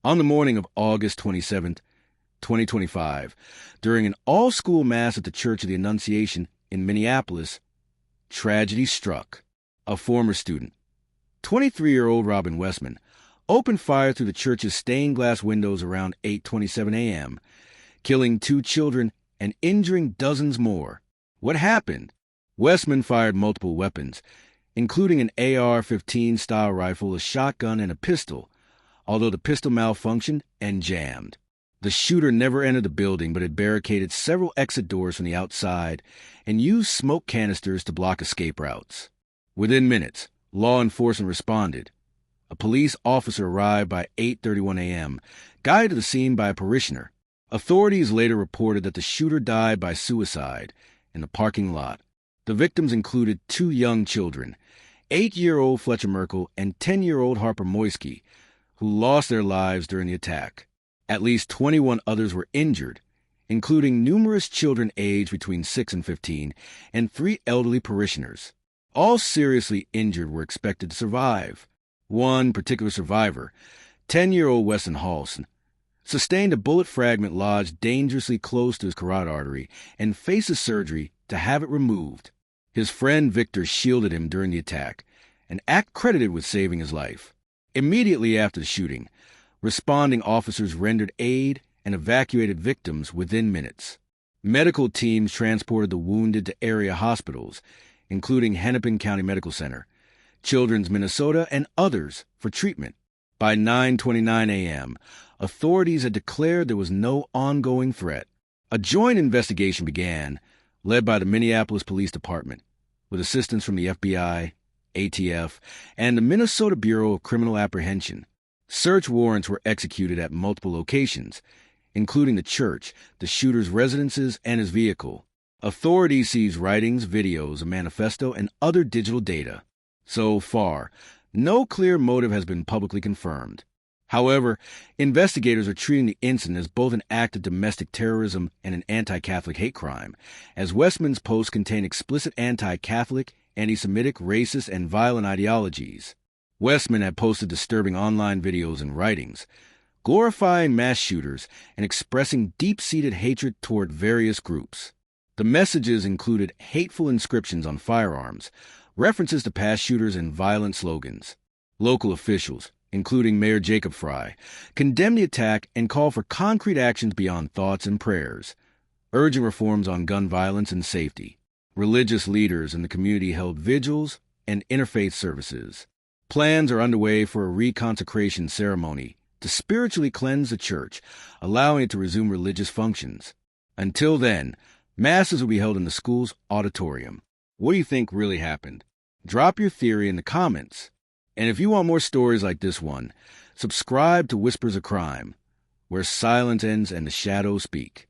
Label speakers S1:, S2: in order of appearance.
S1: On the morning of August 27th, 2025, during an all-school mass at the Church of the Annunciation in Minneapolis, tragedy struck. A former student, 23-year-old Robin Westman, opened fire through the church's stained glass windows around 8:27 a.m., killing 2 children and injuring dozens more. What happened? Westman fired multiple weapons, including an AR-15 style rifle, a shotgun, and a pistol, although the pistol malfunctioned and jammed. The shooter never entered the building but had barricaded several exit doors from the outside and used smoke canisters to block escape routes. Within minutes, law enforcement responded. A police officer arrived by 8:31 a.m., guided to the scene by a parishioner. Authorities later reported that the shooter died by suicide in the parking lot. The victims included 2 young children, 8-year-old Fletcher Merkel and 10-year-old Harper Moisky, who lost their lives during the attack. At least 21 others were injured, including numerous children aged between 6 and 15 and 3 elderly parishioners. All seriously injured were expected to survive. One particular survivor, 10-year-old Weston Halson, sustained a bullet fragment lodged dangerously close to his carotid artery and faces surgery to have it removed. His friend Victor shielded him during the attack, an act credited with saving his life. Immediately after the shooting, responding officers rendered aid and evacuated victims within minutes. Medical teams transported the wounded to area hospitals, including Hennepin County Medical Center, Children's Minnesota, and others for treatment. By 9:29 a.m., authorities had declared there was no ongoing threat. A joint investigation began, led by the Minneapolis Police Department, with assistance from the FBI, ATF, and the Minnesota Bureau of Criminal Apprehension. Search warrants were executed at multiple locations, including the church, the shooter's residences, and his vehicle. Authorities seized writings, videos, a manifesto, and other digital data. So far, no clear motive has been publicly confirmed. However, investigators are treating the incident as both an act of domestic terrorism and an anti-Catholic hate crime, as Westman's posts contain explicit anti-Catholic, anti-Semitic, racist, and violent ideologies. Westman had posted disturbing online videos and writings, glorifying mass shooters and expressing deep-seated hatred toward various groups. The messages included hateful inscriptions on firearms, references to past shooters, and violent slogans. Local officials, including Mayor Jacob Fry, condemned the attack and called for concrete actions beyond thoughts and prayers, urging reforms on gun violence and safety. Religious leaders in the community held vigils and interfaith services. Plans are underway for a reconsecration ceremony to spiritually cleanse the church, allowing it to resume religious functions. Until then, masses will be held in the school's auditorium. What do you think really happened? Drop your theory in the comments. And if you want more stories like this one, subscribe to Whispers of Crime, where silence ends and the shadows speak.